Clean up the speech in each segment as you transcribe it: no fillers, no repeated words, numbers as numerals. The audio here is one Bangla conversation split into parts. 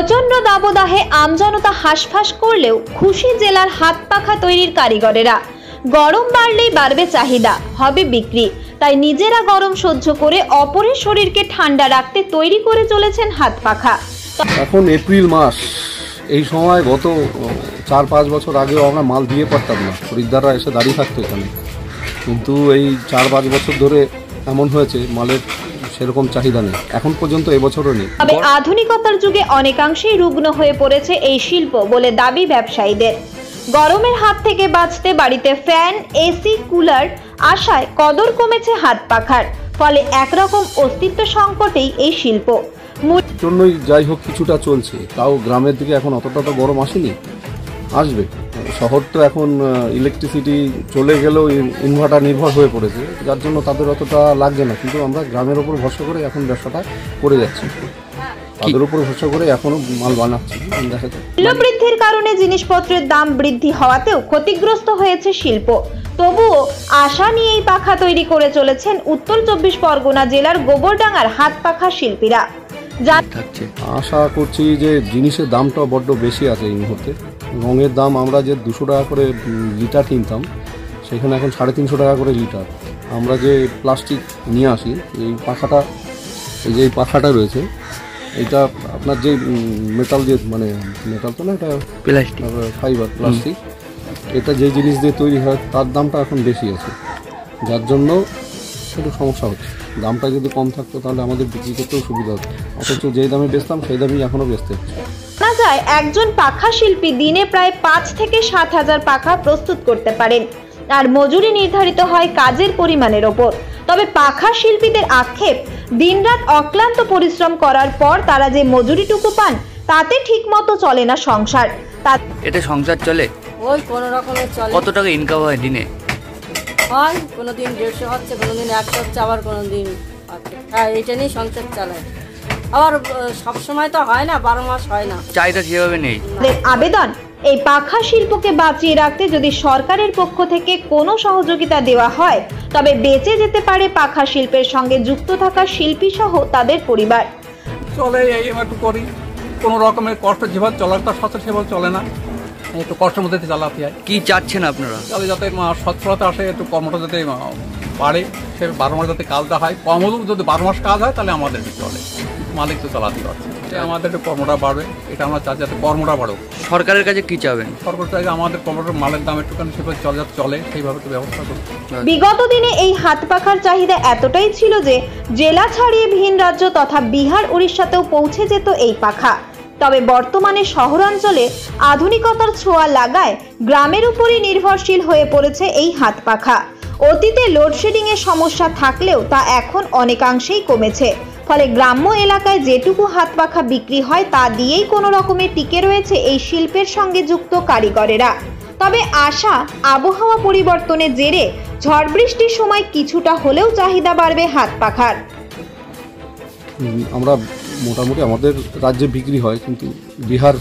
প্রচন্ড দাবদাহে আমজনতা হাঁসফাঁস করলেও খুশি জেলার হাত পাখা তৈরির কারিগরেরা। গরম বাড়লেই বাড়বে চাহিদা, হবে বিক্রি, তাই নিজেরা গরম সহ্য করে অপরের শরীরকে ঠান্ডা রাখতে তৈরি করে চলেছেন হাত পাখা। এখন এপ্রিল মাস, এই সময় গত 4-5 বছর আগেও আমরা মাল দিয়ে পারতাম না, খরিদ্দাররা এসে দাঁড়িয়ে থাকতো এখানে। কিন্তু এই 4-5 বছর ধরে এমন হয়েছে মালের সেরকম চাহিদা নেই, এখন পর্যন্ত এবছরও নেই। তবে আধুনিকতার যুগে অনেকাংশেই রুগ্ন হয়ে পড়েছে এই শিল্প বলে দাবি ব্যবসায়ীদের। গরমের হাত থেকে বাঁচতে বাড়িতে ফ্যান, এসি, কুলার আশায় কদর কমেছে হাত পাখার, ফলে একরকম অস্তিত্ব সংকটেই এই শিল্প। জন্যই যাই হোক কিছুটা চলছে, তাও গ্রামের দিকে এখন অতটা তো গরম আসেনি, আসবে। শহর তো এখন ইলেকট্রিসিটি চলে গেলেও ইনভার্টার নির্ভর হয়ে পড়েছে, যার জন্য তাদের অতটা লাগছে না। কিন্তু আমরা গ্রামের ওপর ভরসা করে এখন ব্যবসাটা করে যাচ্ছি, তাদের উপর ভরসা করে এখনো মাল বানাচ্ছি। মূল্য বৃদ্ধির কারণে জিনিসপত্রের দাম বৃদ্ধি হওয়াতেও ক্ষতিগ্রস্ত হয়েছে শিল্প। তবুও আশা নিয়ে এই পাখা তৈরি করে চলেছেন উত্তর 24 পরগনা জেলার গোবরডাঙ্গার হাত পাখা শিল্পীরা। আশা করছি যে জিনিসের দামটা বড্ড বেশি আছে এই মুহূর্তে। রঙের দাম আমরা যে 200 টাকা করে লিটার কিনতাম, সেখানে এখন 350 টাকা করে লিটার। আমরা যে প্লাস্টিক নিয়ে আসি, এই যে পাখাটা রয়েছে, এটা আপনার যে মেটাল দিয়ে, মানে মেটাল তো না, এটা প্লাস্টিক, ফাইবার প্লাস্টিক, এটা যে জিনিস দিয়ে তৈরি হয় তার দামটা এখন বেশি আছে, যার জন্য একটু সমস্যা হচ্ছে। দামটা যদি কম থাকতো তাহলে আমাদের বিক্রি করতেও সুবিধা হতো, অথচ যেই দামে বেচতাম সেই দামেই এখনও বেচতে হচ্ছে। জানা যায় একজন পাখা শিল্পী দিনে প্রায় 5 থেকে 7 হাজার পাখা প্রস্তুত করতে পারেন, আর মজুরি নির্ধারিত হয় কাজের পরিমাণের ওপর। তবে পাখা শিল্পীদের আক্ষেপ, দিনরাত অক্লান্ত পরিশ্রম করার পর তারা যে মজুরিটুকু পান তাতে ঠিকমতো চলে না সংসার। এতে সংসার চলে ওই কোনো রকমের চলে। কত টাকা ইনকাম হয় দিনে? হয় কোনোদিন 150 হচ্ছে, কোনোদিন 100 হচ্ছে, আবার কোনোদিন হ্যাঁ, এটা নিয়ে সংসার চালায়। আবার সবসময় তো হয় না, 12 মাস হয় না। চাহিদা সেভাবে নেই। আবেদন, এই পাখা শিল্পকে বাঁচিয়ে রাখতে যদি সরকারের পক্ষ থেকে কোনো সহযোগিতা দেওয়া হয় তবে বেঁচে যেতে পারে পাখা শিল্পের সঙ্গে যুক্ত থাকা শিল্পী সহ তাদের পরিবার। চলে এই একটু করি, কোনো রকমের কষ্ট যেভাবে চলার তার সাথে সেভাবে চলে না, একটু কষ্টের মধ্যে চালাতে হয়। কি চাচ্ছেন আপনারা? তাহলে যাতে সচ্ছলতা আসে, একটু কর্মটা যাতে বাড়ে, সে 12 মাস যাতে কাজটা হয়, কম হলেও যদি 12 মাস কাজ হয় তাহলে আমাদের চলে, মালিক তো চালাতে পারছে। আমাদের একটু কর্মটা বাড়বে, এটা আমরা চাই যাতে কর্মটা বাড়ুক। সরকারের কাছে কি চাবেন? সরকার চাই আমাদের কর্মটার মালের দাম একটুখানি সেভাবে চলে, সেইভাবে একটু ব্যবস্থা করুক। বিগত দিনে এই হাত পাখার চাহিদা এতটাই ছিল যে জেলা ছাড়িয়ে ভিন রাজ্য তথা বিহার, উড়িষ্যাতেও পৌঁছে যেত এই পাখা। তবে বর্তমানে শহরাঞ্চলে আধুনিকতার ছোঁয়া লাগায় গ্রামের উপরই নির্ভরশীল হয়ে পড়েছে এই হাত পাখা। অতীতে লোডশেডিং এর সমস্যা থাকলেও তা এখন অনেকাংশেই কমেছে, ফলে গ্রাম্য এলাকায় যেটুকু হাত পাখা বিক্রি হয় তা দিয়েই কোনো রকমে টিকে রয়েছে এই শিল্পের সঙ্গে যুক্ত কারিগরেরা। তবে আশা, আবহাওয়া পরিবর্তনের জেরে ঝড় বৃষ্টির সময় কিছুটা হলেও চাহিদা বাড়বে হাত পাখার। আমরা মোটামুটি আমাদের রাজ্যে বিক্রি হয়, কিন্তু বিহার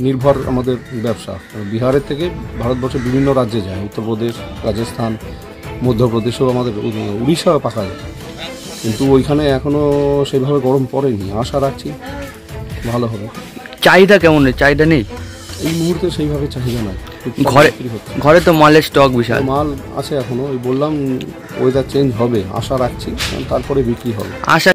নির্ভর আমাদের ব্যবসা। বিহারের থেকে ভারতবর্ষের বিভিন্ন রাজ্যে যায়, উত্তরপ্রদেশ, রাজস্থান, মধ্যপ্রদেশেও আমাদের, উড়িষ্যাও পাখা যায়, কিন্তু ওইখানে এখনও সেইভাবে গরম পড়েনি। আশা রাখছি ভালো হবে। চাহিদা কেমন? চাহিদা নেই এই মুহূর্তে, সেইভাবে চাহিদা নাই। ঘরে তো মালের স্টক বিশাল, মাল আছে এখনো। ওই বললাম ওয়েদার চেঞ্জ হবে, আশা রাখছি, তারপরে বিক্রি হবে। আশা